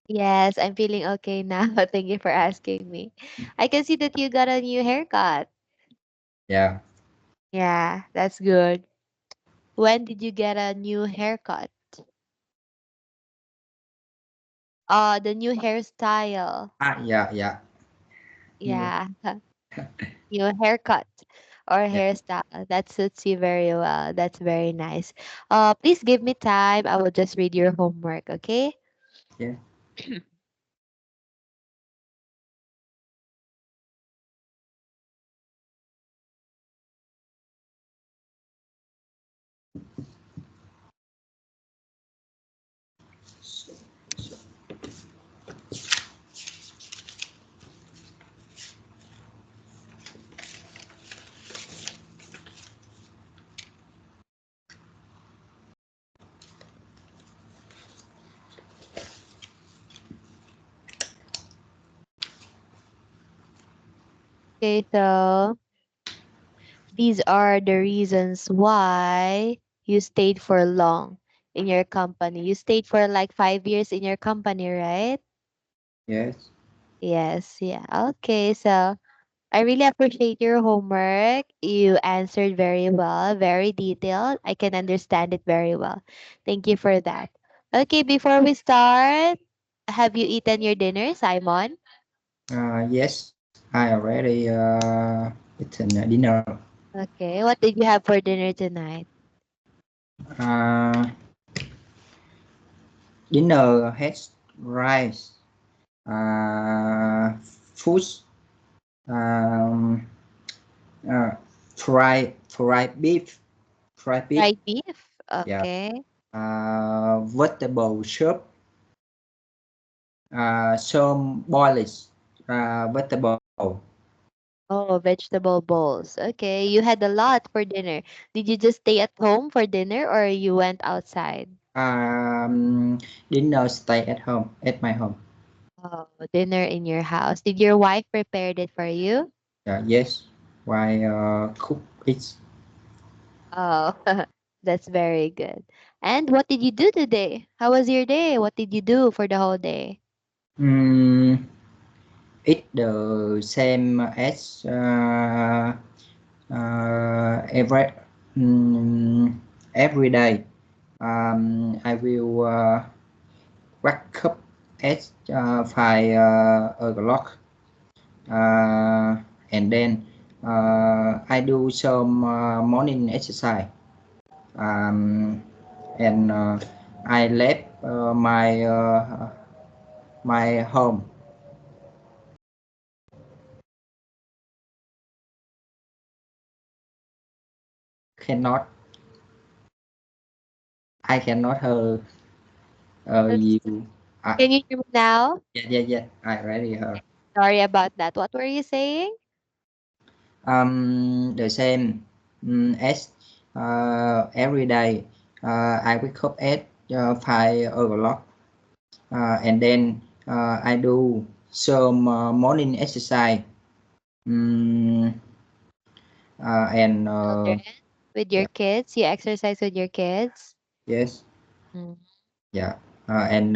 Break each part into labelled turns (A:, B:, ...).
A: Yes, I'm feeling okay now. Thank you for asking me. I can see that you got a new haircut.
B: Yeah.
A: Yeah, that's good. When did you get a new haircut? The new hairstyle.
B: Yeah, yeah. New.
A: Yeah, new haircut or
B: Yeah,
A: hairstyle. That suits you very well. That's very nice. Please give me time. I will just read your homework, okay?
B: yeah.
A: Okay, so these are the reasons why you stayed for long in your company. You stayed for like 5 years in your company, right?
B: Yes.
A: Yes, yeah. Okay, so I really appreciate your homework. You answered very well, very detailed. I can understand it very well. Thank you for that. Okay, before we start, have you eaten your dinner, Simon?
B: Yes. I already eaten dinner.
A: Okay, what did you have for dinner tonight?
B: Uh, Dinner has rice, fish, um, uh, fried beef, fried beef.
A: Fried beef.
B: Yeah.
A: Okay.
B: Vegetable soup, some boiled vegetable.
A: Oh, vegetable bowls. Okay, you had a lot for dinner. Did you just stay at home for dinner or you went outside?
B: Um, Dinner stay at home at my home.
A: Oh, dinner in your house. Did your wife prepared it for you?
B: Yes. Why cook it?
A: Oh, that's very good. And what did you do today? How was your day? What did you do for the whole day?
B: Mm, it the same as every mm, every day. I will wake up at 5 o'clock, and then I do some morning exercise, um, and I left my home. Cannot I cannot hear
A: Oops.
B: you. I,
A: Can you hear me now?
B: yeah. I already heard.
A: Sorry about that. What were you saying?
B: The same as every day. I wake up at 5 o'clock, and then I do some morning exercise. Um, and
A: Children with your
B: Yeah,
A: kids? You exercise with your kids?
B: yes,
A: Mm.
B: yeah, and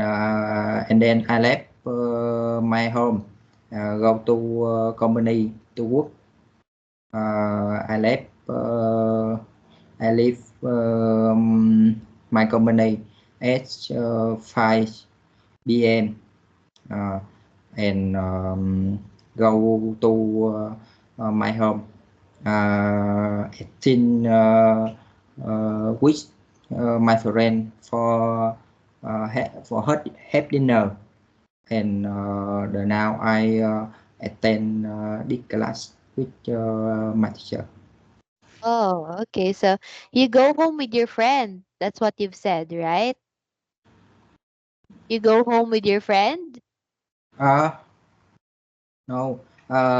B: then I left my home, go to company to work. I left. I leave my company at 5 p.m. Uh, and go to my home. 18 with my friend for have dinner, and the now I attend this class with my teacher.
A: Oh, okay. So you go home with your friend. That's what you've said, right? You go home with your friend?
B: Uh, no.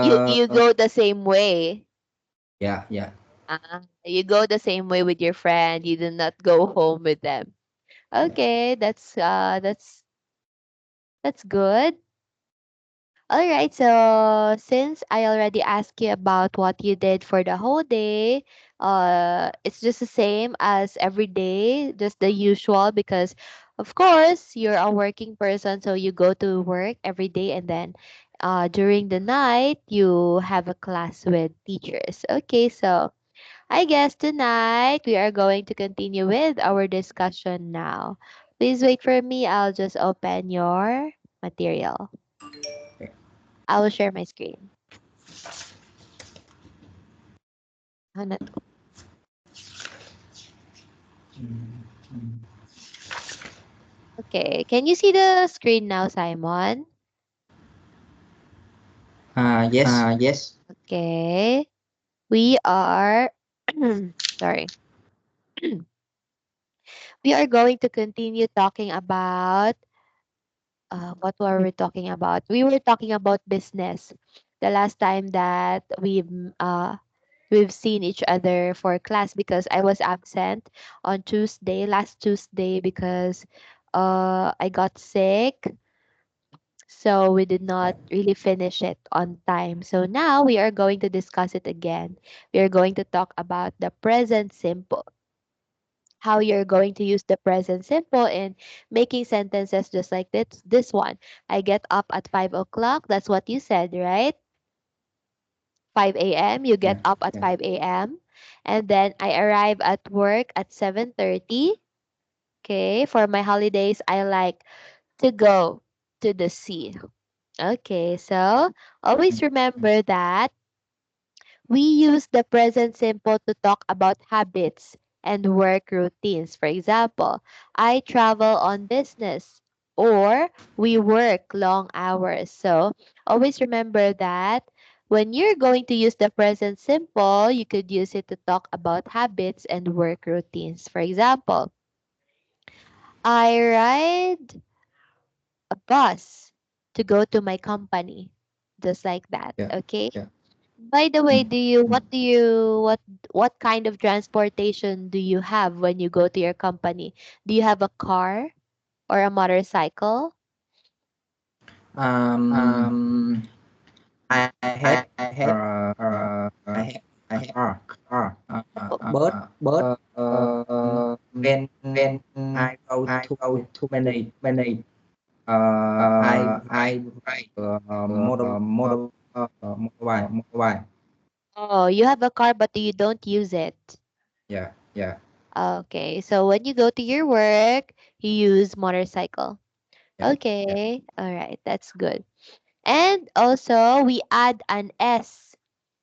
A: You go the same way.
B: Yeah, yeah.
A: You go the same way with your friend. You do not go home with them. Okay, that's good. All right. So since I already asked you about what you did for the whole day, it's just the same as every day, just the usual because Of course, you're a working person, so you go to work every day, and then during the night, you have a class with teachers. Okay, so I guess tonight we are going to continue with our discussion now. Please wait for me. I'll just open your material.
B: Okay.
A: I will share my screen. Ano to? Okay, can you see the screen now, Simon?
B: Yes.
C: Yes.
A: Okay, we are, sorry, we are going to continue talking about, what were we talking about? We were talking about business. The last time that we've seen each other for class because I was absent on Tuesday, last Tuesday, because I got sick. So we did not really finish it on time. So now we are going to discuss it again. We are going to talk about the present simple. How you're going to use the present simple in making sentences just like this one. I get up at 5 o'clock. That's what you said, right? 5 a.m. You
B: Yeah.
A: get up at
B: Yeah.
A: 5 a.m. And then I arrive at work at 7:30. Okay, for my holidays, I like to go to the sea. Okay, so always
B: Mm,
A: remember that we use the present simple to talk about habits and work routines. For example, I travel on business or we work long hours. So always remember that when you're going to use the present simple, you could use it to talk about habits and work routines. For example, I ride a bus to go to my company. Just like that.
B: yeah.
A: Okay.
B: Yeah.
A: By the way,
B: Mm,
A: do you
B: mm.
A: what do you what kind of transportation do you have when you go to your company? Do you have a car or a motorcycle?
B: Um,
C: Um,
B: I have
C: I have
B: I have
C: I
B: a
C: have
B: car,
A: Oh,
B: but
C: but
B: when
C: when
B: I go
C: I
B: to
C: go to
B: many,
C: many
B: I ride
C: I ride
B: motor
C: motor
B: motorbike.
C: motorbike.
A: oh, you have a car but you don't use it.
B: Yeah.
C: Yeah.
A: Okay, so when you go to your work, you use motorcycle.
B: Yeah. Yeah.
A: Okay, all right, that's good. And also, we add an S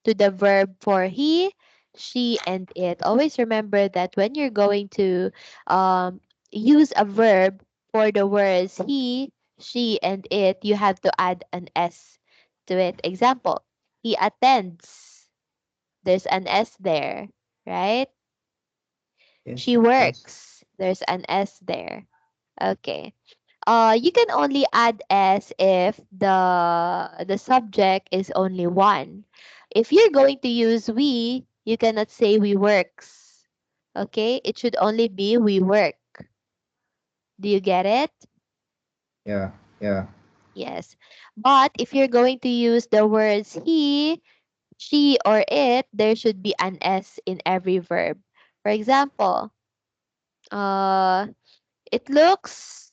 A: to the verb for he, she, and it. Always remember that when you're going to um, use a verb for the words he, she, and it, you have to add an S to it. Example, he attends. There's an S there, right?
B: Yes.
A: She
B: Yes.
A: works. There's an S there. Okay. You can only add s if the subject is only one. If you're going to use we, you cannot say we works. Okay? It should only be we work. Do you get it?
B: Yeah.
C: Yeah.
A: Yes. But if you're going to use the words he, she, or it, there should be an s in every verb. For example, uh, it looks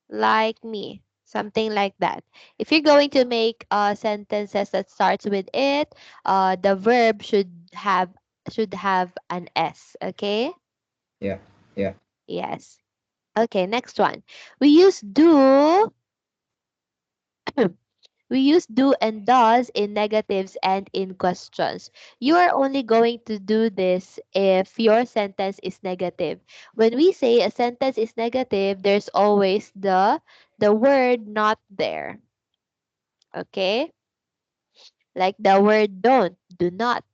A: like me, something like that. If you're going to make sentences that starts with it, the verb should have an s. Okay.
B: Yeah.
C: Yeah.
A: Yes. Okay, next one. We use do. We use do and does in negatives and in questions. You are only going to do this if your sentence is negative. When we say a sentence is negative, there's always the word not there. Okay? Like the word don't, do not.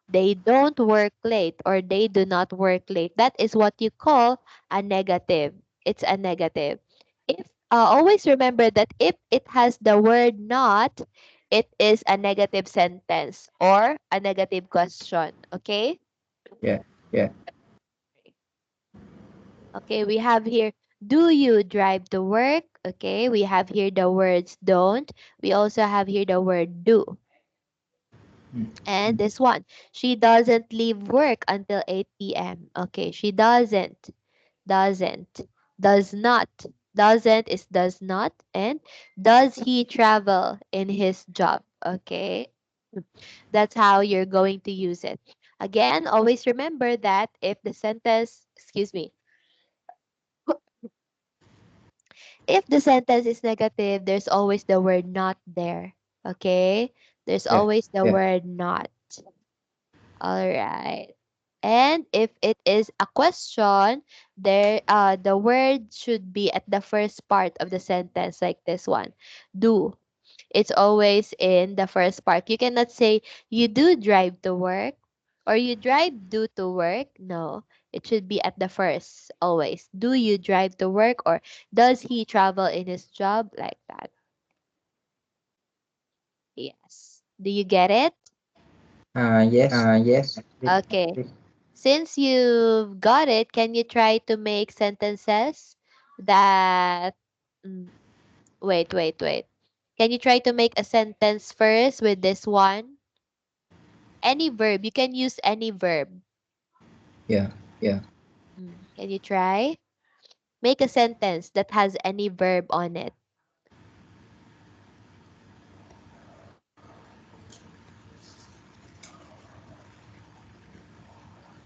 A: They don't work late or they do not work late. That is what you call a negative. It's a negative. If always remember that if it has the word not, it is a negative sentence or a negative question. Okay?
B: Yeah.
C: Yeah.
A: Okay, we have here do you drive to work? Okay, we have here the words don't. We also have here the word do.
B: Mm,
A: And
B: mm.
A: this one, she doesn't leave work until 8 p.m. Okay, she doesn't. Doesn't. Does not. Doesn't is does not. And does he travel in his job? Okay. That's how you're going to use it. Again, always remember that if the sentence, excuse me, if the sentence is negative, there's always the word not there. Okay? There's
B: Yeah.
A: always the
B: Yeah.
A: word not. All right. And if it is a question, the word should be at the first part of the sentence like this one. Do. It's always in the first part. You cannot say you do drive to work or you drive do to work. No, it should be at the first always. Do you drive to work or does he travel in his job like that? Yes. Do you get it?
B: Yes.
C: Yes.
A: Okay. Since you've got it, can you try to make sentences that mm, wait. Can you try to make a sentence first with this one? Any verb. You can use any verb.
B: Yeah.
C: Yeah.
A: Can you try? Make a sentence that has any verb on it.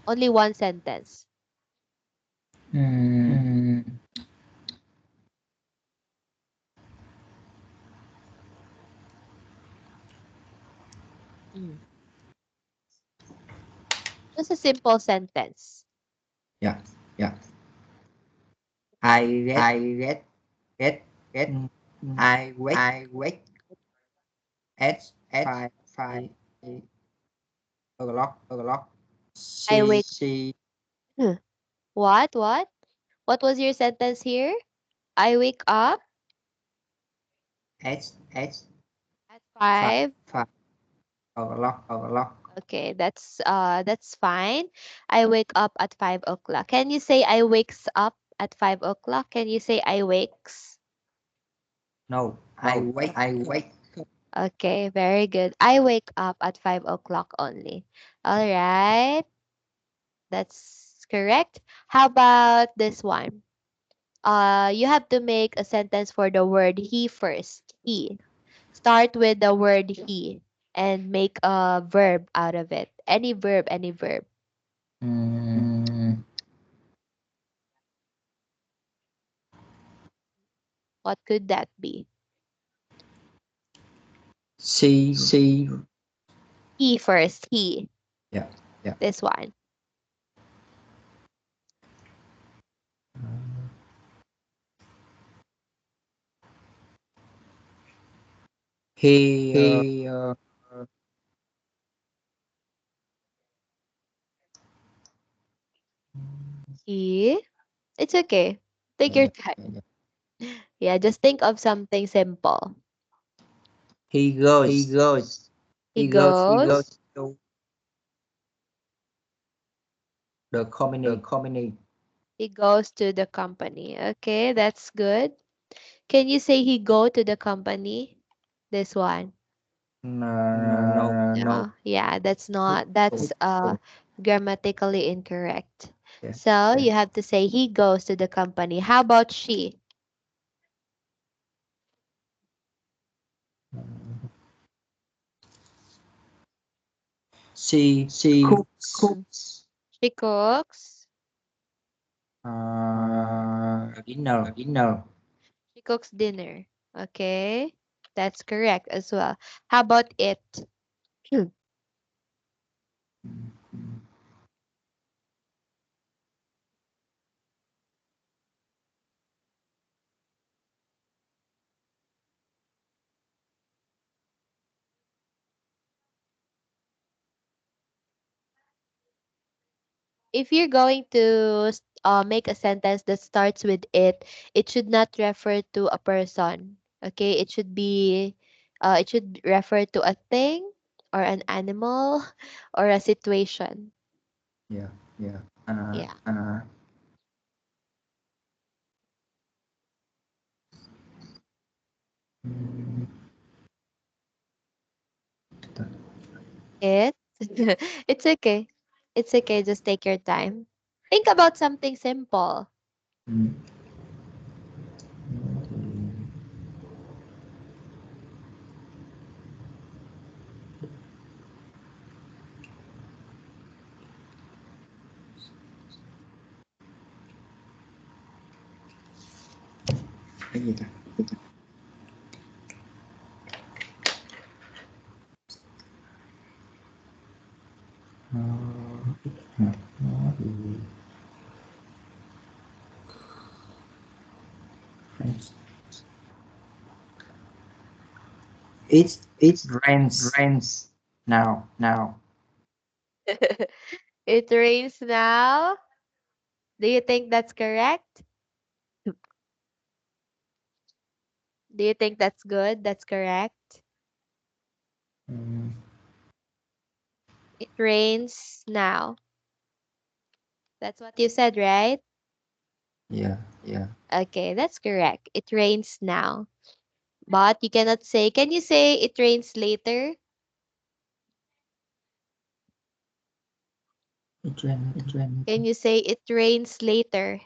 A: Only one sentence.
B: Mm,
C: Mm,
A: Mm. Just a simple sentence.
B: yeah.
C: yeah.
B: I read.
C: I read
B: Read.
C: it.
B: Mm,
C: Mm,
B: I wake
C: I wake
B: at
C: at
B: 5
C: 5
B: o'clock.
C: o'clock.
A: I
B: She
A: wake.
C: She
A: What? What? What was your sentence here? I wake up
B: at
C: at
A: at
B: five
A: 5.
B: 5 o'clock.
C: o'clock.
A: Okay, that's fine. I wake up at 5 o'clock. Can you say I wakes up at 5 o'clock? Can you say I wakes?
B: No, I
C: No,
B: wake
C: I
B: up.
C: wake.
A: Okay, very good. I wake up at 5 o'clock only. All right, that's correct. How about this one? You have to make a sentence for the word he first. He. Start with the word he and make a verb out of it. Any verb, any verb.
B: Mm,
C: Mm,
A: What could that be?
B: she.
C: she
A: He first, he.
B: Yeah.
C: yeah.
A: This one.
B: He.
C: He
A: He. It's okay. Take your
C: yeah,
A: time.
C: yeah.
A: Yeah, just think of something simple.
B: He
C: He
B: goes.
C: goes
A: He
B: He goes
A: goes.
B: to the
C: the
B: company.
C: company.
A: He goes to the company. Okay, that's good. Can you say he go to the company? This one.
B: No.
C: No.
A: No. Yeah, that's
B: He
A: not. That's
C: Oh,
A: grammatically incorrect.
B: yeah.
A: So
C: yeah.
A: you have to say he goes to the company. How about she?
B: She
C: She
B: cooks
A: Mm.
C: cooks
A: She cooks.
B: dinner.
C: dinner.
A: She cooks dinner. Okay. That's correct as well. How about it? If you're going to make a sentence that starts with it should not refer to a person. Okay, it should refer to a thing or an animal or a situation.
B: Yeah.
C: Yeah.
B: Uh,
A: Yeah.
C: Uh,
A: It. It's okay. It's okay. Just take your time. Think about something simple.
B: Mm. Cái gì ta? Ờ, nó thì it rains now.
A: It rains now. Do you think that's correct? Do you think that's good? That's correct.
B: Mm,
A: It rains now. That's what you said, right?
B: yeah.
A: Okay, that's correct. It rains now. But you cannot say, can you say it rains later?
B: It rain.
A: Can you say it rains later?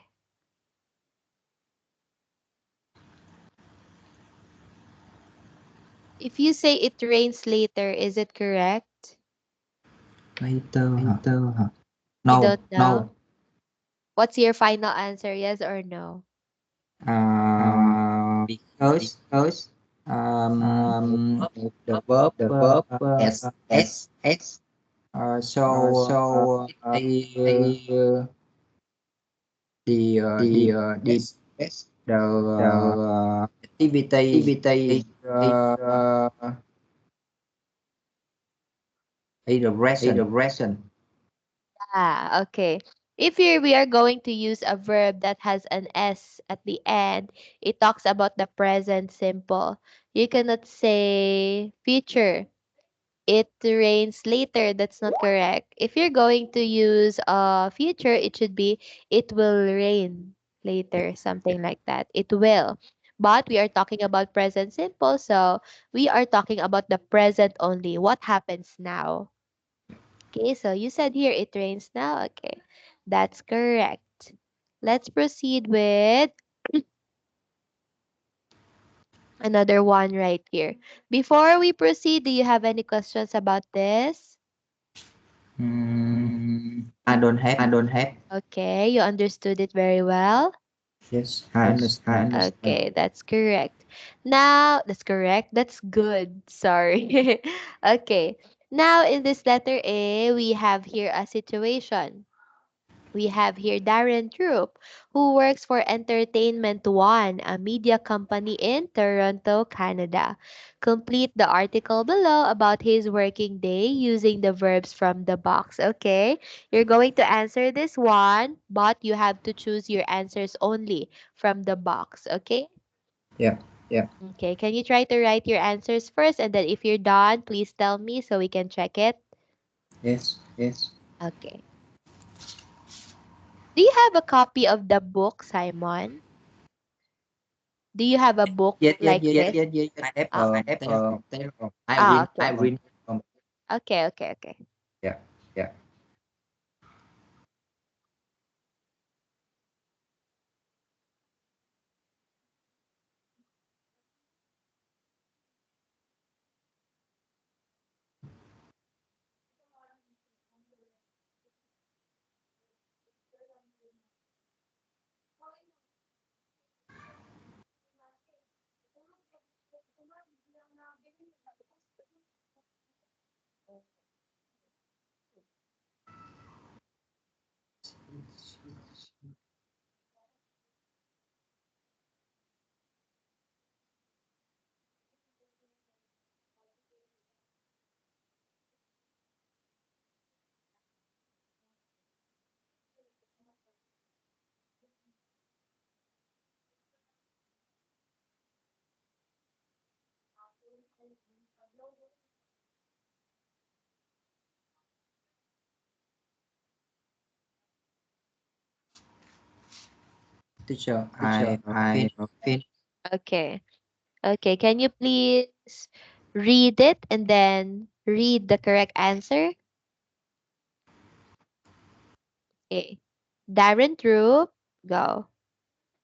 A: If you say it rains later, is it correct?
B: Later hả? Hả?
A: You
B: No,
A: don't know?
B: no.
A: What's your final answer? Yes or no?
B: Um, because
A: Um,
B: the verb
A: the verb
B: s.
A: S.
B: So
A: So
B: I the
A: the
B: this
A: S
B: the
A: the
B: activity is
A: activity is
B: is the
A: the
B: present.
A: present. Ah, okay. If here we are going to use a verb that has an S at the end, it talks about the present simple. You cannot say future. It rains later. That's not correct. If you're going to use a future, it should be it will rain
B: Yeah,
A: later,
B: yeah,
A: something like that. It will. But we are talking about present simple, so we are talking about the present only. What happens now? Okay, so you said here it rains now. Okay, that's correct. Let's proceed with another one right here. Before we proceed, do you have any questions about this?
B: Mm,
A: Mm,
B: I don't have.
A: I don't have. Okay, you understood it very well.
B: Yes, I
A: Yes, I
B: understand.
A: understand. Okay, that's correct. Now, that's correct. That's good. Sorry. Okay. Now, in this letter A, we have here a situation. We have here Darren Troop, who works for Entertainment One, a media company in Toronto, Canada. Complete the article below about his working day using the verbs from the box. Okay, you're going to answer this one, but you have to choose your answers only from the box. Okay?
B: Yeah.
A: Yeah. Okay, can you try to write your answers first, and then if you're done, please tell me so we can check it?
B: Yes.
A: Yes. Okay. Do you have a copy of the book, Simon? Do you have a book like this?
B: I have
A: Ah,
B: telephone.
A: telephone.
B: I
A: Ah,
B: read
A: okay.
B: from.
A: Okay, okay, okay.
B: Yeah.
A: Yeah.
B: Teacher,
A: Teacher,
B: I
A: I
B: finished.
A: finished. Okay. Okay, can you please read it and then read the correct answer? Okay. Darren Troop, go.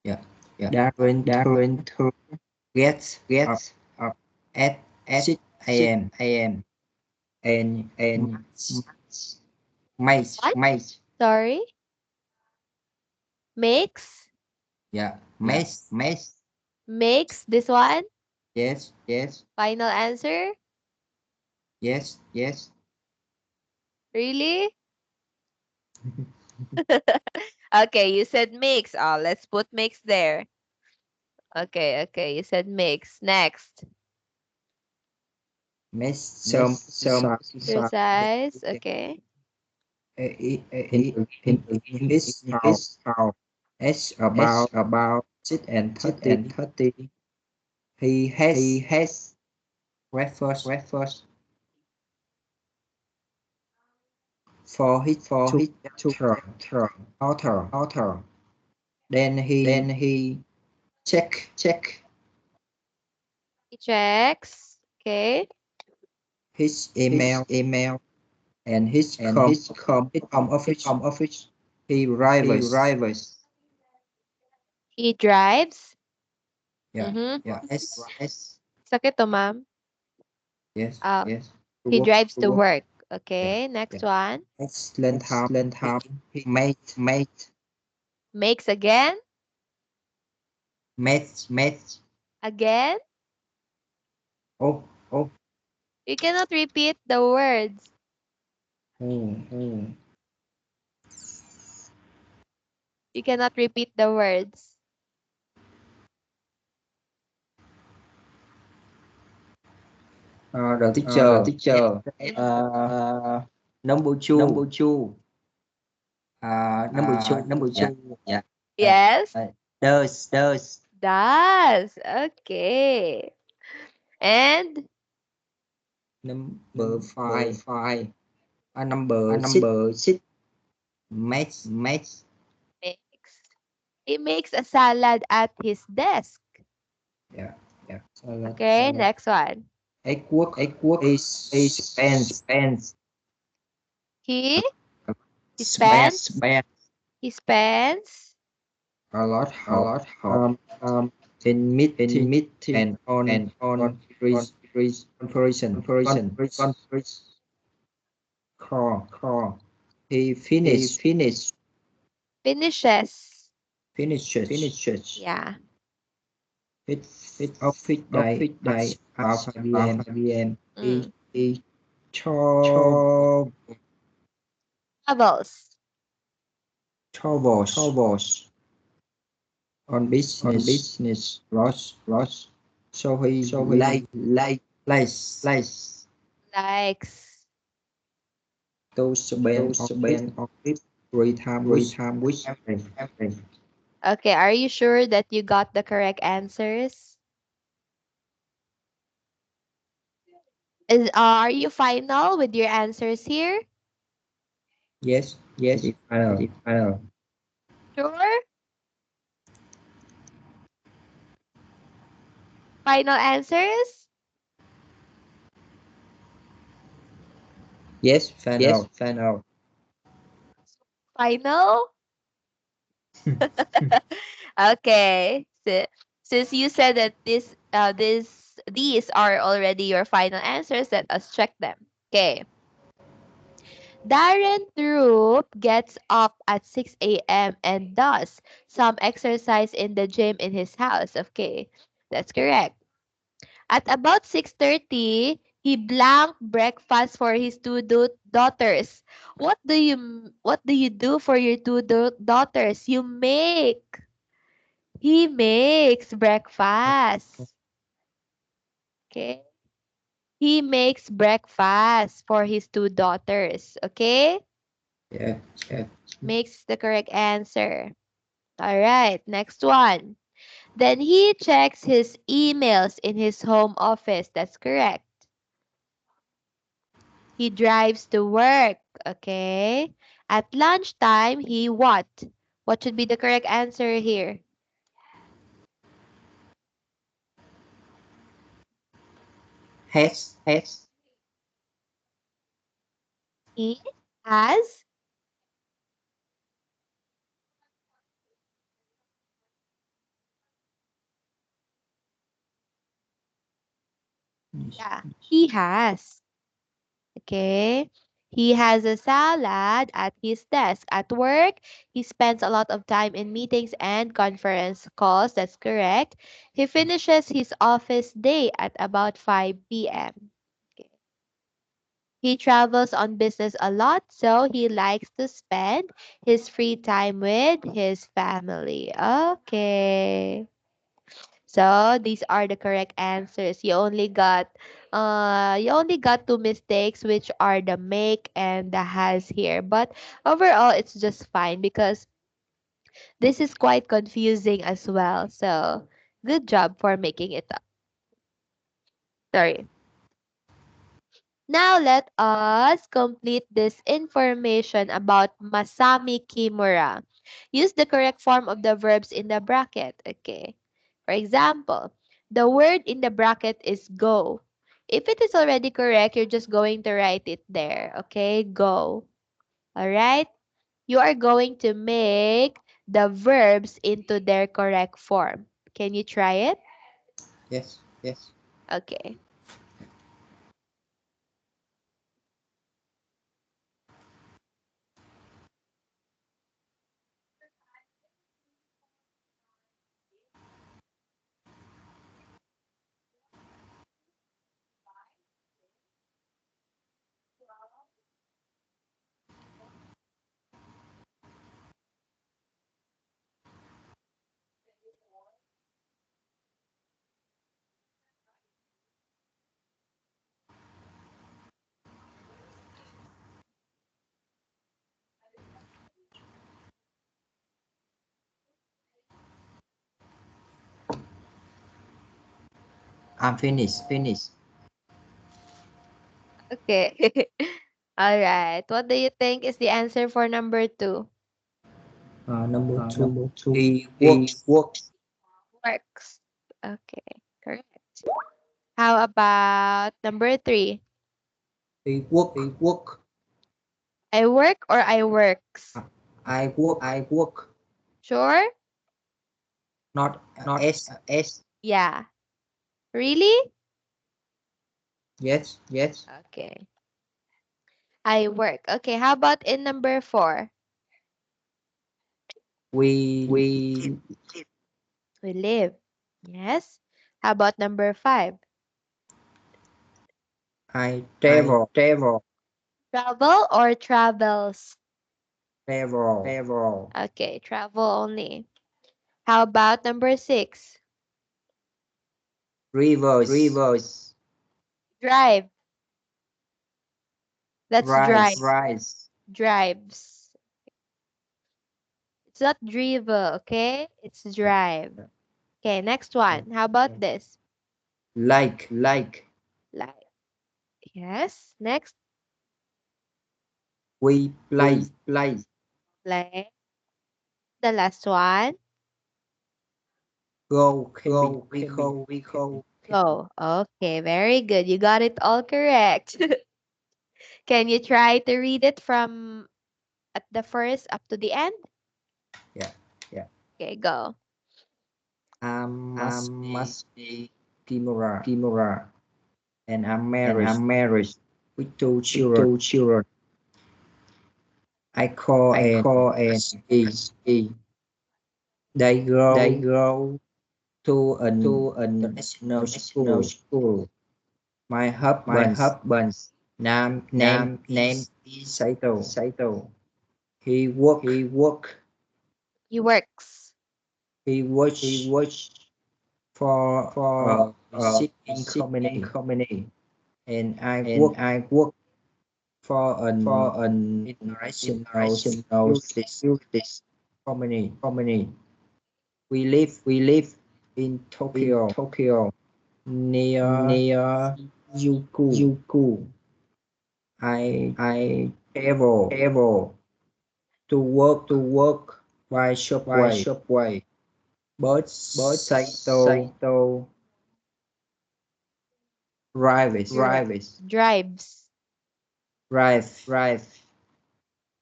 B: Yeah.
C: Yeah.
B: Darren Tur
C: Darren Tur
B: gets up
C: gets up
B: at
C: at
B: 6
C: 6
B: a.m.
C: a.m.
B: and
C: and
B: makes
A: What?
C: mice,
A: Sorry. Makes.
B: yeah
C: yeah,
B: makes
C: mice,
A: Makes this one.
B: yes
C: yes,
A: Final answer.
B: yes
C: yes.
A: Really? Okay, you said mix. Oh, let's put mix there. Okay, okay. You said mix. Next.
B: makes
C: Miss
B: some
C: some exercise
A: Precise. Okay.
B: in
C: in
B: his house
C: his house.
B: as
C: It's
B: about
C: about
B: 6:30.
C: 6:30.
B: He
C: He
B: has
C: has
B: breakfast
C: breakfast
B: for his
C: for
B: two
C: his two
B: daughter.
C: daughter.
B: daughter.
C: Daughter.
B: Then he
C: Then he
B: check
C: check
A: He checks. Okay.
B: his
C: his
B: email
C: email
B: and his
C: and his
B: home office.
C: home office.
B: He
C: He
B: arrives.
C: arrives.
A: He drives.
B: Yeah,
A: Mm-hmm.
C: Yeah.
B: as
C: Yes.
A: Sakit to, ma'am.
B: yes
A: Oh,
C: Yes.
B: to
A: he
B: work.
A: drives
C: To
A: to
C: work.
A: work.
B: Yeah,
A: Okay. Next
C: Yeah.
A: one.
B: excellent how
C: Excellent
B: he
C: how he
B: made
A: Makes again.
B: made
C: made.
A: Again.
B: oh
C: Oh.
A: You cannot repeat the words.
B: oh
C: Oh.
A: You cannot repeat the words.
B: the
C: The
B: teacher
C: teacher.
A: Mm.
B: uh
C: Uh,
B: number
C: number
B: two
C: two.
B: number two
C: Number
B: yeah
C: two. Yeah. Uh,
A: Yes.
C: uh,
B: does
C: does
A: Does. Okay. And
B: number
C: number
B: five
C: five.
B: number six
C: Number six.
B: makes
C: Makes.
A: makes. He makes a salad at his desk.
B: yeah
C: Yeah.
B: salad
A: Okay.
B: salad
A: Next one.
B: egg work
C: Egg work
B: is
C: is
B: spends
C: spends
A: He he
B: spend
A: spends.
C: spend
A: He spends.
B: a lot
C: a
B: of
C: lot of
B: um
C: um
B: in
C: in
B: meeting
C: meeting
B: and on
C: and on
B: conference
C: conference
B: comparison
C: comparison
B: conference
C: conference
B: call
C: call.
B: he
C: He
B: finished
C: finished
A: Finishes.
B: finishes
C: finishes
A: Yeah.
B: his
C: its
B: office day
C: outfit
B: at
C: day at
B: 5 p.m.
C: 5 p.m.
B: He
A: Mm.
C: He
B: travel
C: travel
A: Travels.
B: travels
C: travels
B: on
C: on
B: business
C: business
B: loss,
C: loss.
B: so he
C: So he
B: likes
C: likes
A: Likes.
B: to spend
C: those
B: on his
C: spend on it
B: free time
C: free
B: with
C: time with
B: family.
C: family.
A: Okay. Are you sure that you got the correct answers? Are you final with your answers here?
B: Yes, it
C: Yes,
B: is final.
C: it is final.
A: Sure? Final answers?
B: Yes,
C: Yes,
B: final.
C: final.
A: Final? Okay. Since you said that these are already your final answers, let us check them. Okay. Darren Throop gets up at 6 a.m. and does some exercise in the gym in his house. Okay. That's correct. At about 6:30, he blanked breakfast for his two daughters. What do you do for your two daughters? He makes breakfast. Okay? He makes breakfast for his two daughters. Okay?
B: Yeah,
C: Yeah.
A: Makes the correct answer. All right, next one. Then he checks his emails in his home office. That's correct. He drives to work. Okay? At lunchtime, he what? What should be the correct answer here?
B: has
C: Has
A: He has Yeah, he has. Okay. He has a salad at his desk. At work, he spends a lot of time in meetings and conference calls. That's correct. He finishes his office day at about 5 p.m. Okay. He travels on business a lot, so he likes to spend his free time with his family. Okay. So these are the correct answers. You only got two mistakes, which are the make and the has here. But overall it's just fine because this is quite confusing as well. So good job for making it up. Sorry. Now let us complete this information about Masami Kimura. Use the correct form of the verbs in the bracket. Okay. For example, the word in the bracket is go. If it is already correct, you're just going to write it there. Okay, go. All right? You are going to make the verbs into their correct form. Can you try it?
B: Yes. Yes.
A: Okay.
B: I'm finished. Finished.
A: Okay. All right. What do you think is the answer for number two?
B: Number two.
C: Number two.
B: He
C: He
B: works.
C: works.
A: Works. Okay. Correct. How about number three?
B: He work.
C: He work.
A: I work or I works?
B: I work.
C: I work.
A: Sure?
B: Not
C: Not
B: S.
C: S.
A: Yeah. Really?
B: Yes.
C: Yes.
A: Okay. I work. Okay. How about in number four?
B: We
C: We
B: live.
A: We live. Yes. How about number five?
B: I
C: I
B: travel.
C: travel.
A: Travel or travels?
B: Travel.
C: Travel.
A: Okay. Travel only. How about number six?
B: Rivers.
C: Rivers.
A: Drive. That's drive.
B: Rise.
C: Rise.
A: Drives. It's not drivel, okay? It's drive. Okay, next one. How about this?
B: Like.
C: Like.
A: Like, yes. Next,
B: We play.
C: We play.
A: like the last one.
B: Go camping.
C: Go
B: We
C: camping.
B: go
C: We
B: camping.
C: go camping.
A: Go. Okay, very good. You got it all correct. Can you try to read it from at the first up to the end?
B: Yeah.
C: Yeah.
A: Okay, go.
B: Must be
C: Must be
B: Kimura.
C: Kimura.
B: And I'm
C: And
B: married
C: I'm married
B: with two
C: with
B: children.
C: 2 children.
B: I call
C: I
B: and
C: call and
B: see.
C: see.
B: They
C: They
B: grow
C: go
B: to an
C: to an
B: international
C: international
B: school.
C: school.
B: My
C: My
B: husband's
C: husband's
B: name
C: name
B: is
C: is
B: Saito.
C: Saito.
B: He work
C: He work.
A: He works.
B: he
C: He
B: works
C: works
B: for
C: for
B: a
C: a
B: shipping
C: shipping
B: company,
C: company.
B: and I
C: And
B: work
C: I work
B: for an
C: for an
B: international
C: international
B: security
C: securities
B: company.
C: company.
B: We live
C: We live
B: in
C: in
B: Tokyo
C: Tokyo
B: near
C: near
B: Yuku.
C: Yuku.
B: I
C: I
B: travel
C: travel
B: to
C: to
B: work
C: work
B: by
C: by
B: subway,
C: subway.
B: but
C: But
B: Saito
C: Saito
B: drives
C: drives
A: Drives.
B: drive
C: drive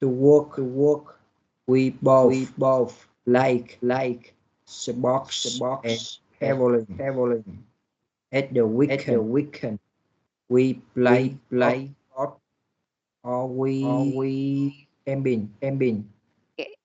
B: to
C: to
B: work.
C: work.
B: We
C: We
B: both
C: both
B: like
C: like the
B: Xbox and
C: box and
B: traveling
C: traveling
B: at the
C: at the
B: weekend.
C: weekend.
B: We
C: We
B: play
C: play
B: sport or
C: or
B: we
C: we camping.
A: Okay.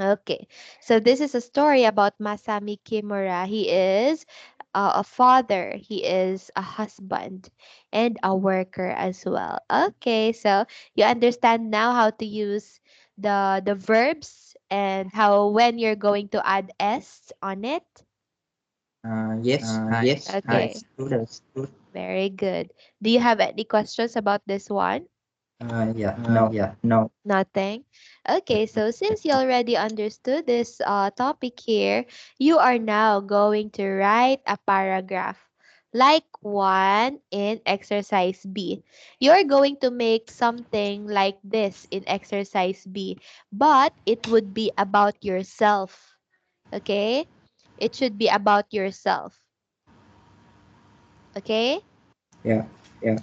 A: Okay, so this is a story about Masami Kimura. He is a father, he is a husband, and a worker as well. Okay, so you understand now how to use the verbs and how when you're going to add s on it.
B: yes, I
C: Yes, I
A: Okay,
B: understood.
C: understood.
A: very good. Do you have any questions about this one?
B: Yeah, no.
C: Yeah, no.
A: Nothing. Okay, so since you already understood this topic here, you are now going to write a paragraph like one in exercise B. You're going to make something like this in exercise B, but it would be about yourself. Okay? It should be about yourself. Okay?
B: Yeah,
C: Yeah,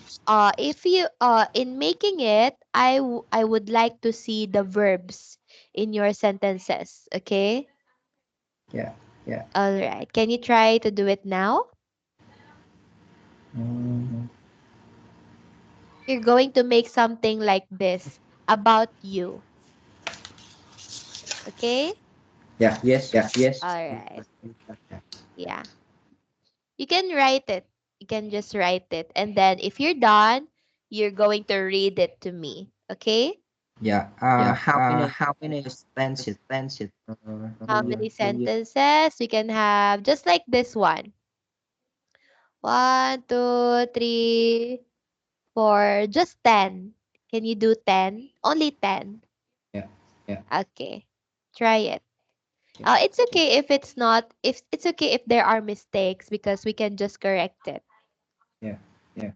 A: If you in making it, I would like to see the verbs in your sentences. Okay.
B: yeah.
C: yeah.
A: All right, can you try to do it now?
B: Mm,
C: Mm,
A: You're going to make something like this about you. Okay.
B: yeah, yes.
C: yeah, yes.
A: All right. Yeah, you can write it. You can just write it, and then if you're done, you're going to read it to me. Okay.
B: Yeah.
C: Yeah.
B: How many
C: How many
B: sentences
C: sentences
B: do
A: How
B: you
A: many
B: do you?
A: sentences you can have? Just like this one. 1, 2, 3, 4, just 10. Can you do 10? Only 10.
B: Yeah,
C: yeah.
A: Okay. Try it.
B: okay,
A: It's
B: okay.
A: okay if it's not, if it's okay if there are mistakes because we can just correct it.
B: Yeah,
C: Yeah.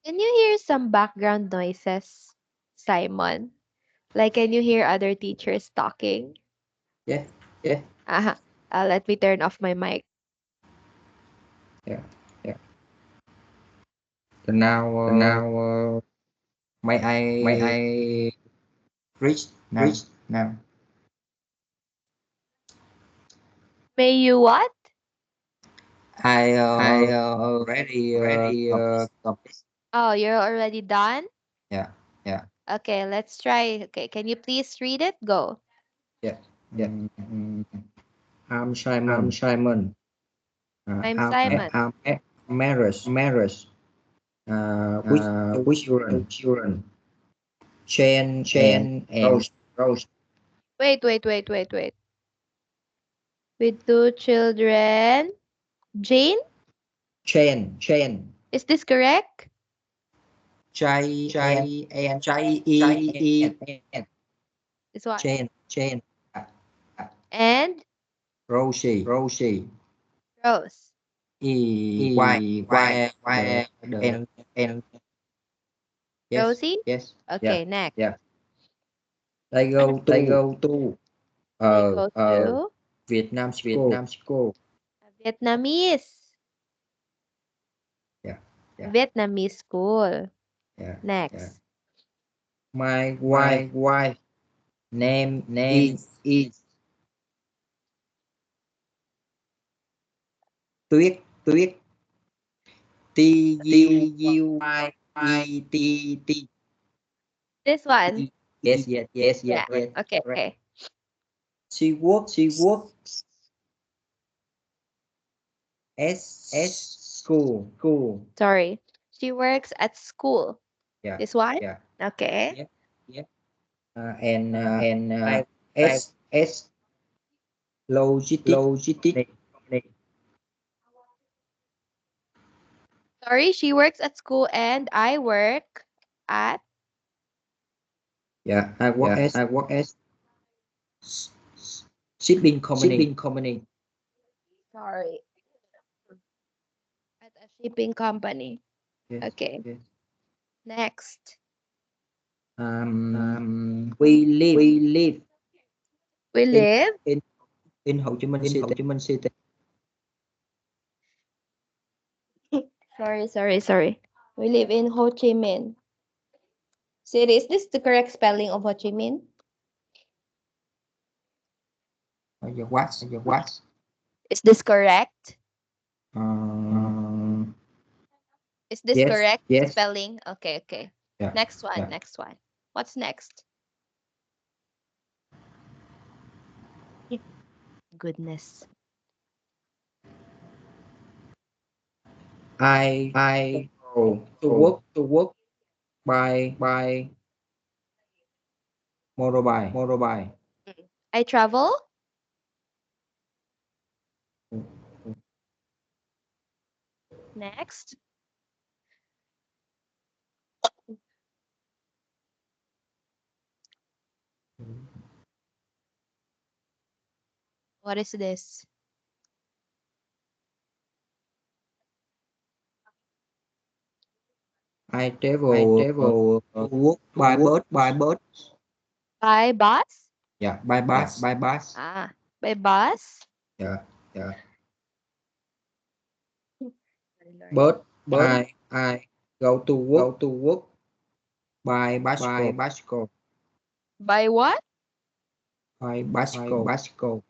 A: Can you hear some background noises, Simon? Like, can you hear other teachers talking?
B: yeah,
C: Yeah.
A: Uh-huh. Let me turn off my mic.
B: yeah.
C: Yeah.
B: So now,
C: So now,
B: may
C: may
B: I
C: I
B: reach now?
C: reach now?
A: May you what?
B: I
C: I
B: already
C: already
B: published.
C: published.
A: Oh, you're already done?
B: Yeah,
C: Yeah.
A: Okay, let's try. Okay, can you please read it? Go.
B: yeah.
C: Yeah.
B: Mm, I'm
C: I'm
B: Simon.
C: Simon.
A: I'm
C: I'm
A: Simon.
B: Maris.
C: Maris.
B: Which
C: Which
B: children?
C: children?
B: Shane and
C: Shane and
B: Rose.
C: Rose.
A: Wait. With two children. Jane?
B: Shane.
A: Is this correct?
C: Giant.
B: Giant.
C: Giant.
A: This one.
C: Chain.
A: And
C: Rosie.
A: Rose.
C: Why
B: And
C: yes,
A: Rosie?
C: yes,
A: Okay, next.
B: yeah.
C: they
B: They go to
A: They go to
C: Vietnam
B: Vietnam
C: school.
B: school.
A: Vietnamese.
C: Yeah,
A: Vietnamese school.
C: yeah.
A: Next.
C: My
B: My
C: wife
B: wife
C: name
B: name
C: is
B: is
C: Tuyết.
B: Tuyết.
C: T
B: T
C: U
B: U
C: Y
B: I
C: E T.
B: E T.
A: This one.
C: Yes,
A: Yeah.
B: Yes.
A: Okay,
B: Correct.
A: okay.
C: she
B: She
C: works
B: works
C: at
B: at
C: school.
B: school.
A: Sorry. She works at school.
C: Yeah,
A: This one?
C: yeah,
A: Okay.
C: yeah, yeah. And
B: And
C: type
B: type
C: S
B: S
C: logistic
B: logistic.
C: company.
A: Sorry, she works at school and I work at
C: Yeah, I work
B: Yeah,
C: as
B: I work as
C: s- shipping company.
B: shipping company.
A: sorry. At a shipping company.
C: Yes,
A: Okay.
C: yes.
A: Next.
C: Um,
B: Um,
C: we live
B: we live
A: We
C: in
A: live.
C: in in Ho Chi Minh
B: in Ho
C: City.
B: Chi Minh City.
A: Sorry. We live in Ho Chi Minh City. Is this the correct spelling of Ho Chi Minh?
C: What?
B: What?
A: Is this correct?
C: Um,
B: Um,
A: Is this
C: yes,
A: correct
B: yes.
A: spelling? Okay, okay.
C: yeah,
A: Next one,
C: yeah.
A: next one. What's next? Goodness.
C: I
B: I
C: go to
B: go
C: work
B: to work
C: by
B: by
C: motorbike.
B: motorbike.
A: I travel. Next. What is this?
C: I
B: I
C: travel
B: travel
C: to work
B: to
C: by
B: work
C: bus.
B: by bus.
A: By bus?
C: Yeah, by
B: Yeah,
C: bus.
B: by bus.
A: Ah, by bus?
C: Yeah,
B: Yeah,
A: Sorry, Lord.
C: but
B: but
C: I
B: I
C: go to work
B: go to work
C: by
B: by
C: bicycle.
B: bicycle.
A: By what?
C: By
B: By
C: bicycle.
B: bicycle.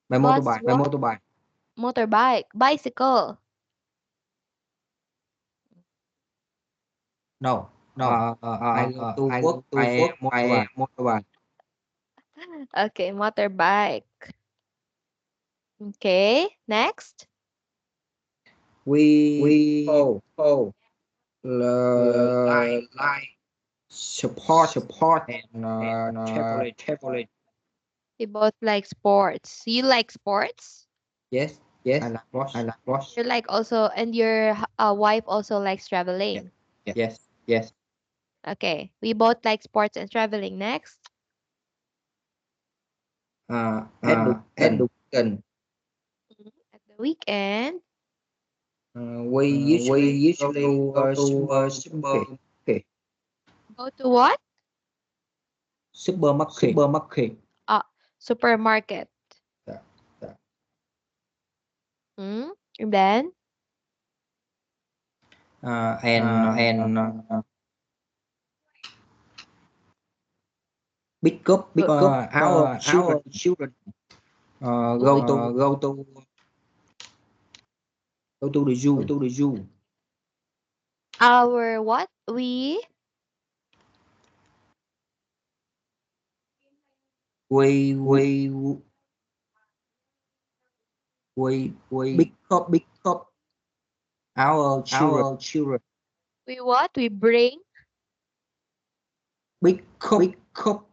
C: By
A: Bus
C: motorbike.
B: By
A: what?
B: motorbike.
A: Motorbike. Bicycle.
C: No.
B: No.
C: I go to
B: I
C: work
B: go to
C: by
B: work by
C: motorbike.
B: motorbike.
A: Okay, motorbike. Okay, next.
C: We
B: We
C: go
B: go
C: like
B: like
C: support
B: support
C: and
B: and
C: traveling.
B: traveling.
A: We both like sports. You like sports?
C: Yes, I
B: Yes,
C: like
B: I
C: boss.
B: like boss.
A: You're like also, and your wife also likes
C: Yeah,
A: traveling.
B: Yeah.
C: yes.
B: Yes.
A: Okay, we both like sports and traveling. Next.
C: At the
B: At the
C: weekend,
B: weekend,
A: At the weekend,
C: we
B: we
C: usually go
B: usually
C: to
B: go to
C: supermarket.
B: supermarket.
A: go to what?
C: Supermarket.
B: Supermarket.
A: Uh, supermarket.
C: Yeah.
B: Yeah.
A: Hmm? And then,
C: And
B: And
C: pick up
B: pick
A: go,
B: up
C: our children.
B: our children.
C: Go
A: we,
C: to
B: Go to
C: the zoo.
B: the zoo.
A: our what?
C: We
B: We
C: we
B: we
C: pick up
B: pick up
C: our children.
B: our children.
A: We what? We bring,
C: Pick up.
B: Pick up.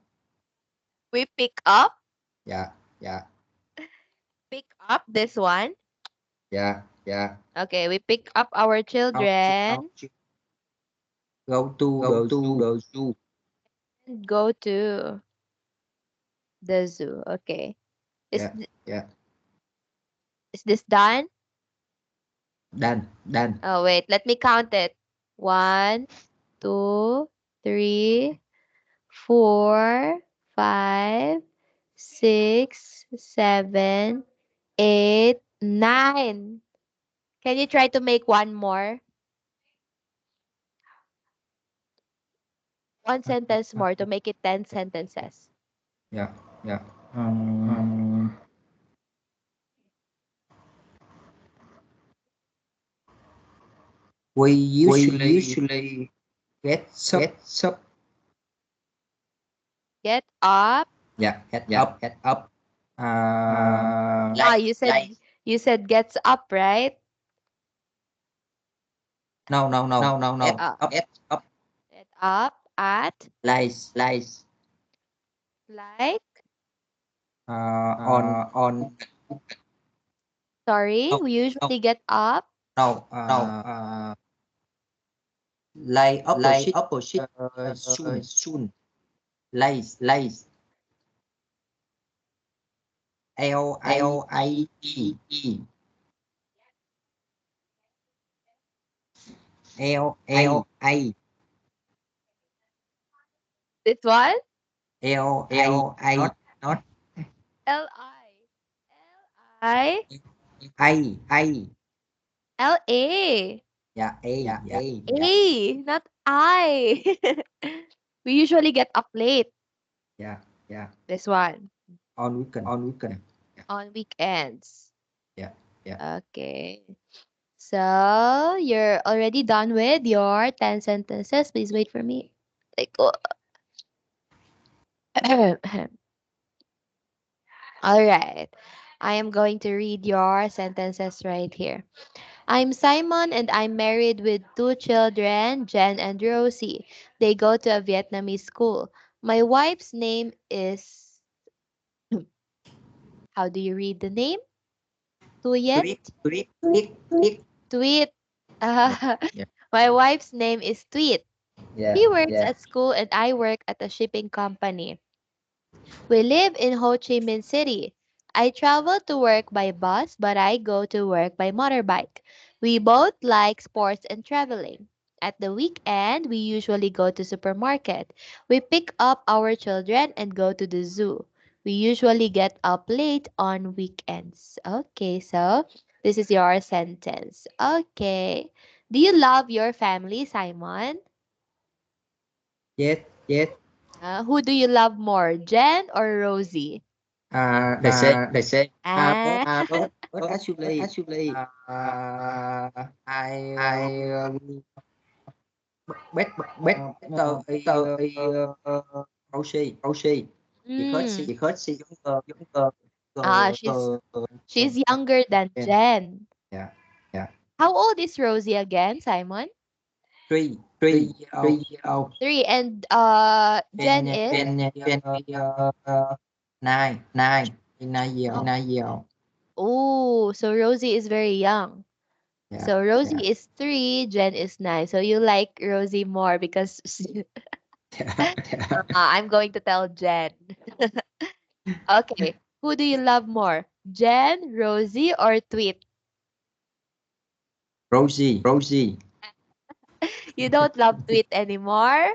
A: we pick up,
C: Yeah,
B: Yeah.
A: pick up this one.
C: yeah. Yeah.
A: Okay, we pick up our children
C: Go to the zoo.
A: and go to the zoo. Okay. Is
C: Yeah. Yeah.
A: is this done?
C: Done. Done.
A: Oh wait, let me count it. One, two, three, four, five, six, seven, eight, nine. Can you try to make one more? One sentence more to make it 10 sentences.
C: Yeah. Yeah. Um, we
B: We
C: usually
B: usually
C: get up.
B: get up.
A: Get up.
C: Yeah. Head
B: Yeah,
C: up.
B: head up.
C: Uh,
A: Ah,
C: like
A: you said gets up, right?
C: no no no.
B: No, no,
C: Head
B: no.
A: Uh,
C: up.
B: Get up.
A: get up at
C: Lies.
B: Lies.
A: like.
C: On.
B: On.
A: Sorry,
C: No
A: we
C: no
A: usually get up.
C: no.
B: No.
C: Lie
B: Lie
C: opposite.
B: opposite.
C: Soon.
B: Soon.
C: Lies.
B: Lies.
C: L I E.
B: L-I-E.
C: L I
A: This one?
C: L I
B: L-I.
C: not
B: Not
A: L I. L I.
C: I.
B: I.
A: L A.
C: Yeah. A.
B: Yeah,
C: Yeah.
B: A.
C: Yeah.
A: A, not I. We usually get up late.
C: Yeah.
B: Yeah.
A: This one.
C: On weekend.
B: On weekend.
A: On weekends.
C: Yeah.
B: Yeah.
A: Okay. So you're already done with your 10 sentences. Please wait for me. Like, oh. All right. I am going to read your sentences right here. I'm Simon and I'm married with two children, Jen and Rosie. They go to a Vietnamese school. My wife's name is. How do you read the name? Tuyet?
C: Tweet.
B: Tweet.
C: Tweet.
B: Tweet.
A: Tweet.
C: Yeah.
A: My wife's name is Tweet.
C: Yeah.
A: She works
B: Yeah.
A: at school and I work at a shipping company. We live in Ho Chi Minh City. I travel to work by bus, but I go to work by motorbike. We both like sports and traveling. At the weekend, we usually go to supermarket. We pick up our children and go to the zoo. We usually get up late on weekends. Okay, so this is your sentence. Okay. Do you love your family, Simon?
C: Yes.
B: Yes.
A: Who do you love more, Jen or Rosie?
C: The same.
B: The same.
C: But
A: Ah.
C: but actually,
B: Actually,
C: uh, I
B: I
C: bet
B: bet
C: better
B: better
C: Rosie
B: Rosie
C: because she
A: Mm.
B: because she
C: younger
B: younger
A: Ah,
C: Jen.
A: she's younger than
B: than
A: Jen.
C: Yeah.
B: yeah.
A: How old is Rosie again, Simon?
C: 3 year old.
B: 3 year old.
A: 3. And Jen
C: Jen
A: is?
B: Then
C: nine
B: 9
C: 9 year old.
B: 9 year old.
A: Oh, so Rosie is very young.
C: Yeah.
A: So
C: Yeah.
A: Rosie is 3, Jen is 9. So you like Rosie more because I'm going to tell Jen. Okay. Who do you love more? Jen, Rosie, or Tweet?
C: Rosie.
B: Rosie.
A: You don't love Tweet anymore?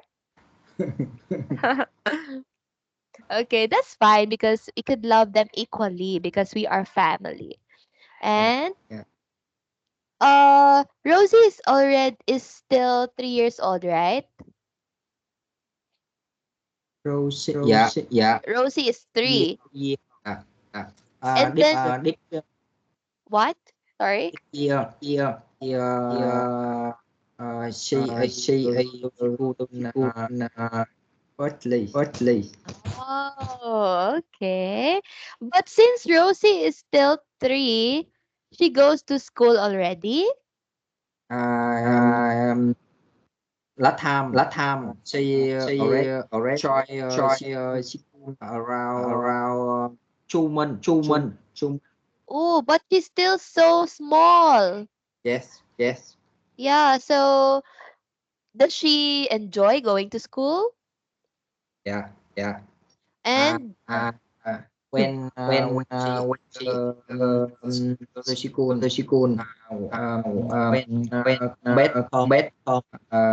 A: Okay, that's fine because we could love them equally because we are family.
C: Yeah.
A: And
C: Yeah.
A: Rosie is still 3 years old, right?
C: Rosie. Yeah.
B: Rosie. Yeah.
A: Rosie is
C: Year.
A: 3.
C: Year.
B: Uh, uh,
A: And
C: This
A: then
B: this
A: what? Sorry.
C: year.
B: year
C: Year.
B: year
C: She
B: she
C: good
B: good
C: early.
B: earthly.
A: Oh, okay. But since Rosie is still 3, she goes to school already?
C: Um.
B: Um,
C: Last time.
B: last time
C: She
B: she
C: already
B: already
C: try.
B: try
C: She
B: she
C: around
B: around
C: 2 months.
B: 2
C: 2
B: months. 2
A: Oh, but she's still so small.
C: Yes, yes.
A: Yeah, so does she enjoy going to school?
C: Yeah, yeah.
A: And
C: Uh, uh, when she go to school, when bed home,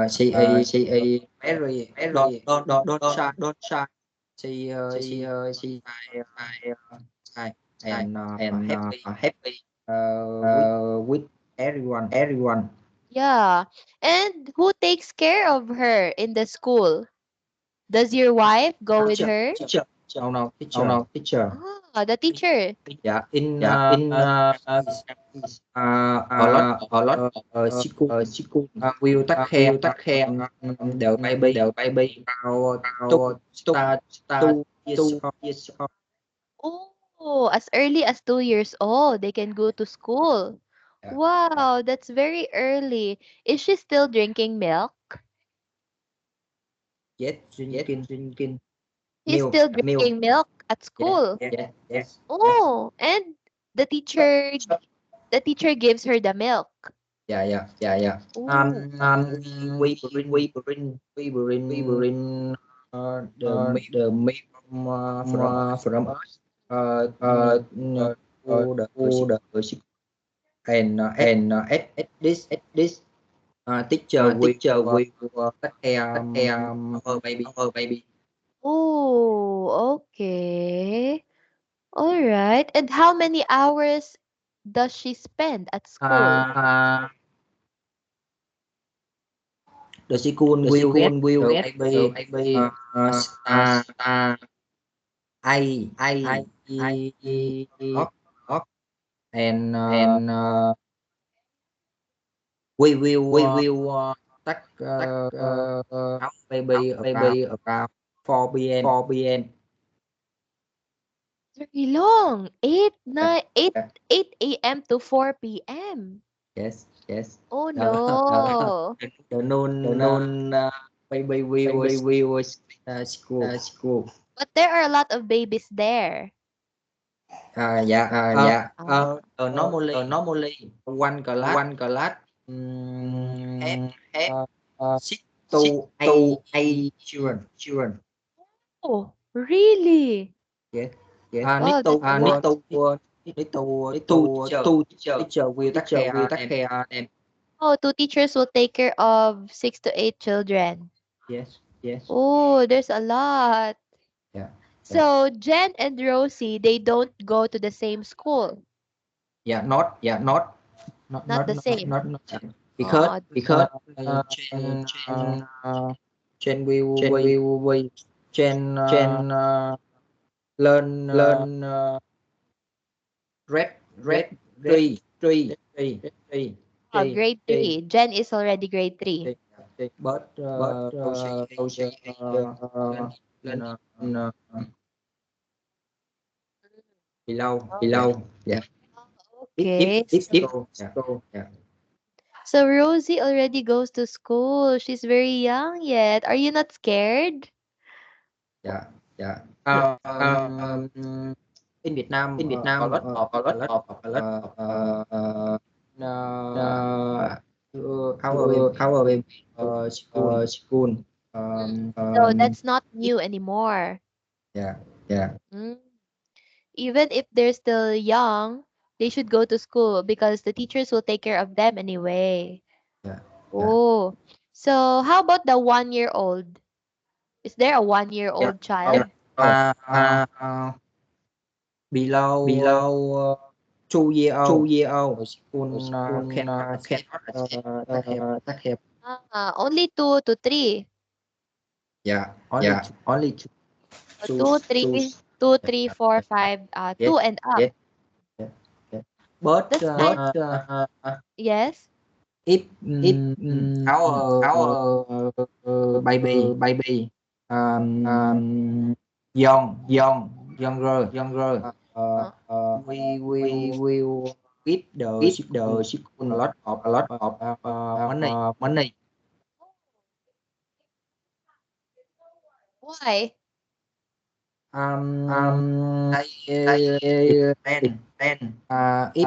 C: she don't shy. She shy and happy with everyone.
A: yeah. And who takes care of her in the school? Does your wife go with her?
C: Teacher. No, teacher.
A: Ah, the teacher.
C: Yeah, in
B: in
C: a lot of school will take care
B: will take care
C: the
B: the baby
C: about
B: about
C: two
B: start
C: 2 years
B: 2 years old.
A: Oh, as early as 2 years old, they can go to school.
C: Yeah, yeah.
A: Wow, that's very early. Is she still drinking milk?
C: Yes,
B: Yes,
C: drinking
B: drinking
A: She's
C: milk.
A: still
C: Milk.
A: drinking milk at
C: Yes,
A: school.
C: yes,
B: yes
C: yes,
B: yes
C: yes.
A: Oh, and the teacher the teacher gives her the milk.
C: Yeah, yeah, yeah, yeah.
A: Oh,
C: We bring we
B: we
C: bring
B: bring
C: the milk
B: the meat
C: from us
B: from us
C: uh,
B: uh,
C: to the
B: to
C: sick and at this
B: at this
C: teacher
B: teacher
C: will
B: will
C: take care
B: take care
C: our baby.
B: our baby.
A: oh, okay. All right. And how many hours does she spend at school?
C: Uh, the school
B: The
C: will get
B: school will
C: the
B: get the
C: baby
B: baby
C: uh, uh,
B: uh,
C: I
B: I
C: up and
B: and
C: we will
B: we will
C: take
B: take
C: our
B: our
C: baby around
B: baby
C: 4 p.m.
B: 4 p.m.
A: Very long. 8,
C: Yeah,
A: 9, 8,
C: yeah.
A: 8 a.m. to 4 p.m.
C: Yes, yes.
A: Oh
C: The,
A: no.
C: the
B: The
C: noon
B: noon
C: baby we
B: baby
C: was
B: we was
C: school.
B: school.
A: But there are a lot of babies there.
C: Yeah.
B: Yeah.
A: Ah.
C: Normally
B: Normally
C: one class
B: one class
C: have
B: have
C: uh,
B: uh,
C: 6 to 8
B: to 8
C: children.
B: children.
A: Oh, really?
C: Yes.
B: Yes.
C: Need
A: Wow,
C: to
A: that's a
B: Need
A: lot.
C: need to two
B: to
C: teacher.
B: two teacher.
C: Teacher will take
B: Teacher will
C: care
B: take
C: them.
B: care them.
A: Oh, two teachers will take care of 6 to 8 children.
C: Yes.
B: Yes.
A: Oh, there's a lot.
C: Yeah. Yeah.
A: So Jen and Rosie, they don't go to the same school.
C: Yeah.
B: Yeah. Not
A: Not the same.
B: not
C: Because
A: Oh,
B: because
C: Chen
B: uh,
C: Chen will
B: Chen
C: wait.
B: will
C: Chen
B: Chen
C: learn
B: learn
C: red
B: red red
C: tree.
B: tree
C: Tree.
B: tree tree
A: grade 3. Jen is already grade 3.
C: Tree. But
B: but
C: Rosie learn learn
B: uh,
C: below. Yeah.
B: below. Yeah.
A: Okay.
B: If
C: So yeah.
B: so
C: Yeah.
A: So Rosie already goes to school. She's very young yet. Are you not scared?
C: Yeah.
B: yeah.
C: In Việt Nam
B: In Vietnam
C: a lot of
B: a lot of
C: uh,
B: uh,
C: our baby
B: our baby
C: school.
B: school.
A: Mm. So
B: Um,
A: that's not new anymore.
C: Yeah.
B: yeah.
A: Mm. Even if they're still young, they should go to school because the teachers will take care of them anyway.
C: Yeah. Yeah.
A: Oh. So how about the 1 year old? Is there a 1 year
B: Yeah.
A: old
B: Yeah.
A: child?
B: Oh,
C: Below
B: below
C: 2 year old
B: 2 year old.
C: school
B: School
C: cannot take care.
B: take care.
A: Only 2 to 3.
C: Yeah. Only
B: Yeah. Only
A: Two,
B: choose
A: three,
B: choose.
A: two,
C: yeah,
A: three,
C: yeah,
A: four,
C: yeah,
A: five,
B: Yes.
A: two and up.
B: Yes.
C: yeah. But
A: That's kind.
B: But
A: Yes.
C: if our
B: our
C: baby
B: baby
C: um,
B: um
C: young younger
B: younger
A: Uh,
C: we
B: we
C: will
B: will
C: give the
B: give
C: school
B: the
C: a
B: school
C: lot of
B: a lot of
C: money.
B: money.
A: why?
C: Um,
B: Um,
C: they
B: they
C: depend. If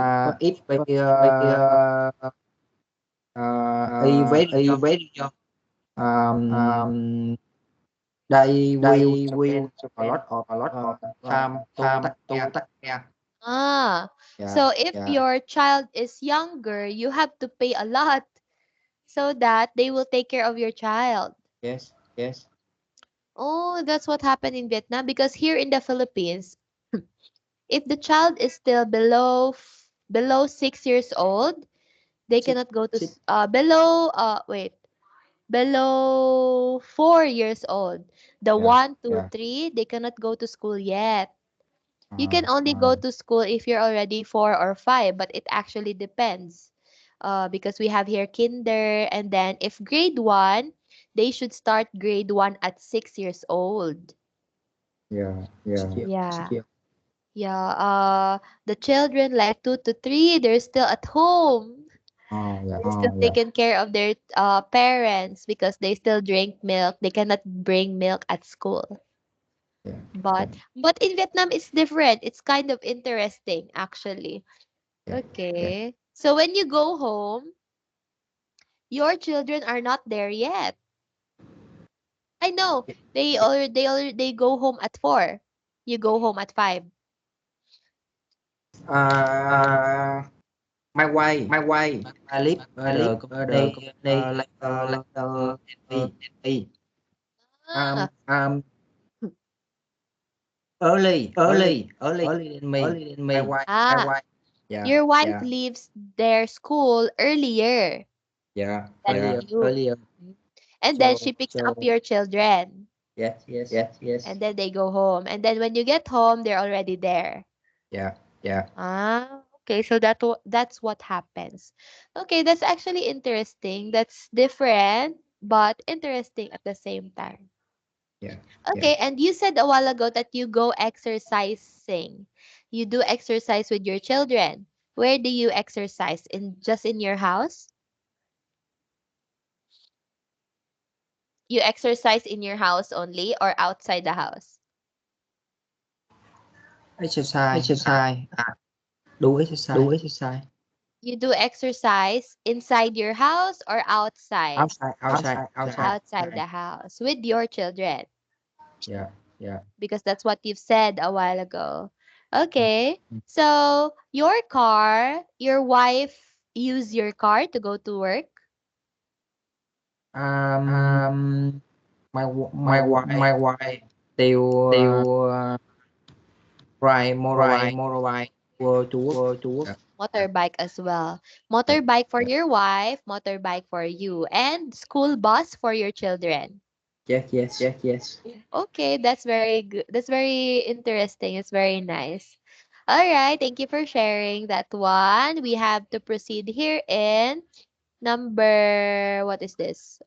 C: a very young, um, they will spend a lot of time to take care.
A: Ah,
C: Yeah,
A: so if
C: yeah,
A: your child is younger, you have to pay a lot so that they will take care of your child.
C: yes, yes.
A: Oh, that's what happened in Vietnam because here in the Philippines, if the child is still below 6 years old, they
C: Sit,
A: cannot go to
C: sit.
A: below 4 years old. The
C: Yeah,
A: one, two,
C: yeah.
A: three, they cannot go to school yet. You
C: Uh,
A: can only go
C: uh,
A: to school if you're already 4 or 5, but it actually depends. Because we have here kinder, and then if grade one, they should start grade one at 6 years old.
C: yeah, yeah.
A: Yeah.
C: Still.
A: Yeah. The children like 2 to 3, they're still at home.
C: Oh, yeah,
A: They're still taking care of their parents because they still drink milk. They cannot bring milk at school.
C: yeah, yeah,
A: But in Vietnam it's different. It's kind of interesting actually.
C: yeah, yeah.
A: Okay. So when you go home, your children are not there yet. I know. They go home at 4. You go home at 5.
C: Uh, my wife, I live ở the company, NB.
A: Ah,
C: Early than me. My
A: ah,
C: wife. Yeah,
A: your wife
C: yeah,
A: leaves their school earlier
C: yeah.
A: than you.
C: Earlier.
A: Mm. And then
C: So,
A: she picks up your children.
C: yes, yes, yes.
A: And then they go home. And then when you get home, they're already there.
C: Yeah, yeah,
A: Ah, okay. So that's what happens. Okay, that's actually interesting. That's different, but interesting at the same time.
C: yeah, yeah.
A: Okay, and you said a while ago that you go exercising. You do exercise with your children. Where do you exercise? In just in your house? You exercise in your house only or outside the house?
C: Exercise. Do exercise.
A: You do exercise inside your house or outside?
C: Outside.
A: Outside the house with your children
C: Yeah, yeah.
A: because that's what you've said a while ago.
C: Mm,
A: Okay.
C: mm.
A: So, your wife use your car to go to work?
C: Um, my wife, they will ride motorbike to work. Yeah, yeah,
A: Motorbike as well.
C: yeah,
A: Motorbike for
C: yeah.
A: your wife, motorbike for you, and school bus for your children.
C: Yes, yes.
A: Okay, that's very good. That's very interesting. It's very nice. All right, thank you for sharing that one. We have to proceed here in number, what is this?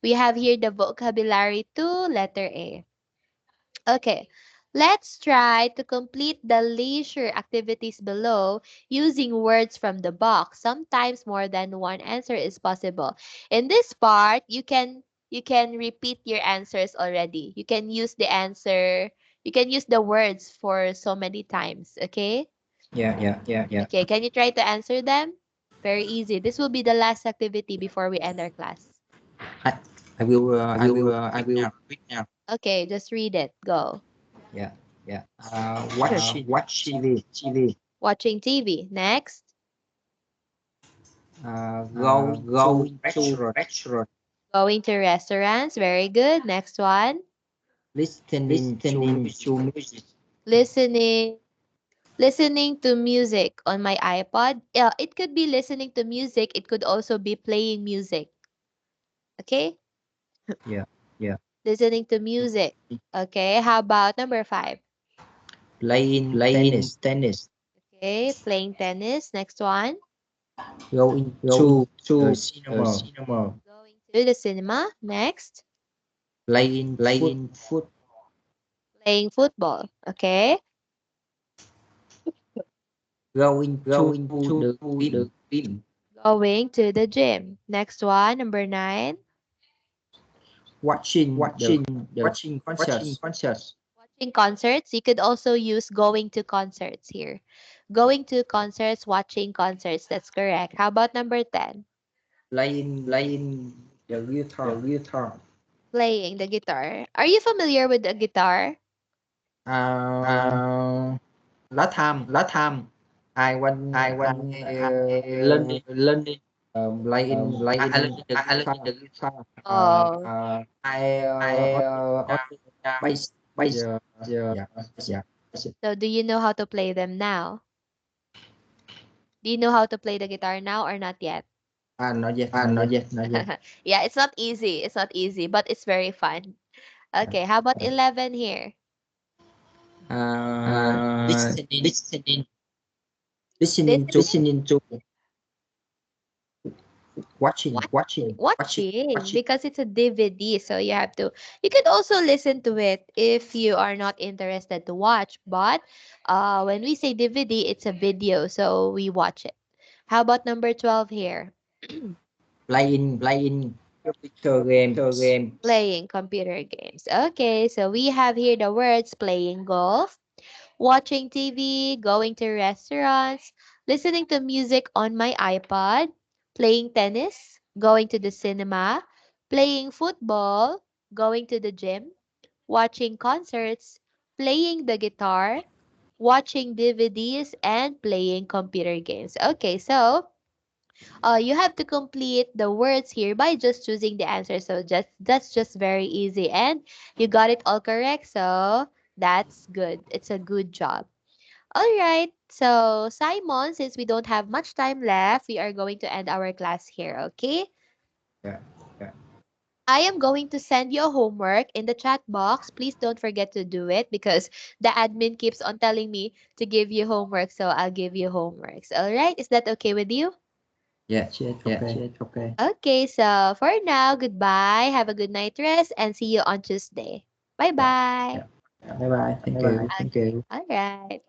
A: We have here the vocabulary 2, letter A. Okay, let's try to complete the leisure activities below using words from the box. Sometimes more than one answer is possible. In this part, you can repeat your answers already. You can use the words for so many times, okay?
C: Yeah, yeah, yeah.
A: Okay, can you try to answer them? Very easy. This will be the last activity before we end our class.
C: I, I will read now.
A: Okay, just read it. Go.
C: Yeah, yeah. Watching TV.
A: Watching TV. Next.
C: Going to restaurant.
A: Going to restaurants. Very good. Next one.
C: Listening to music.
A: Listening. Listening to music on my iPod. Yeah, it could be listening to music. It could also be playing music. Okay?
C: Yeah, yeah.
A: Listening to music. Okay. How about number 5?
C: Playing tennis.
A: Okay. Playing tennis. Next one.
C: Going to the cinema.
A: Going to the cinema. Next.
C: Playing foot.
A: Playing football. Okay.
C: Going to the gym.
A: Going to the gym. Next one. Number 9.
C: Watching the concert.
A: watching concerts. You could also use going to concerts here. Going to concerts, watching concerts. That's correct. How about number 10?
C: playing the guitar.
A: Playing the guitar. Are you familiar with the guitar?
C: Uh,
B: Uh,
C: last time I learning
B: learning
C: I learning the
B: playing
C: guitar.
B: the guitar.
A: Oh,
C: I
B: Only
C: bass
B: bass
C: yeah
B: the
C: yeah
B: yeah.
A: so do you know how to play them now? Do you know how to play the guitar now or not yet?
C: not yet
B: Not yet, not yet.
A: Yeah, it's not easy. It's not easy, but it's very fun.
C: yeah.
A: Okay, how about 11 here?
C: Listening
B: Listening
A: Listening,
B: listening to
C: watching
A: watch,
C: watching watching
A: watching,
C: watching
A: because it's a DVD, so you could also listen to it if you are not interested to watch, but when we say DVD, it's a video, so we watch it. How about number 12 here?
C: playing computer games.
B: game.
A: Playing computer games. Okay, so we have here the words playing golf, watching TV, going to restaurants, listening to music on my iPod, playing tennis, going to the cinema, playing football, going to the gym, watching concerts, playing the guitar, watching DVDs, and playing computer games. Okay, so you have to complete the words here by just choosing the answer. So just that's just very easy, and you got it all correct. So that's good. It's a good job. All right. So Simon, since we don't have much time left, we are going to end our class here. Okay.
C: Yeah.
A: I am going to send you a homework in the chat box. Please don't forget to do it because the admin keeps on telling me to give you homework. So I'll give you homeworks. All right. Is that okay with you?
C: Yes, yes,
B: Yeah,
C: okay.
B: shit, okay.
A: Okay, so for now, goodbye. Have a good night rest and see you on Tuesday. Bye
C: Yeah,
A: bye.
C: yeah. Bye bye. Thank
B: Bye bye.
C: you.
B: Thank you.
A: All right.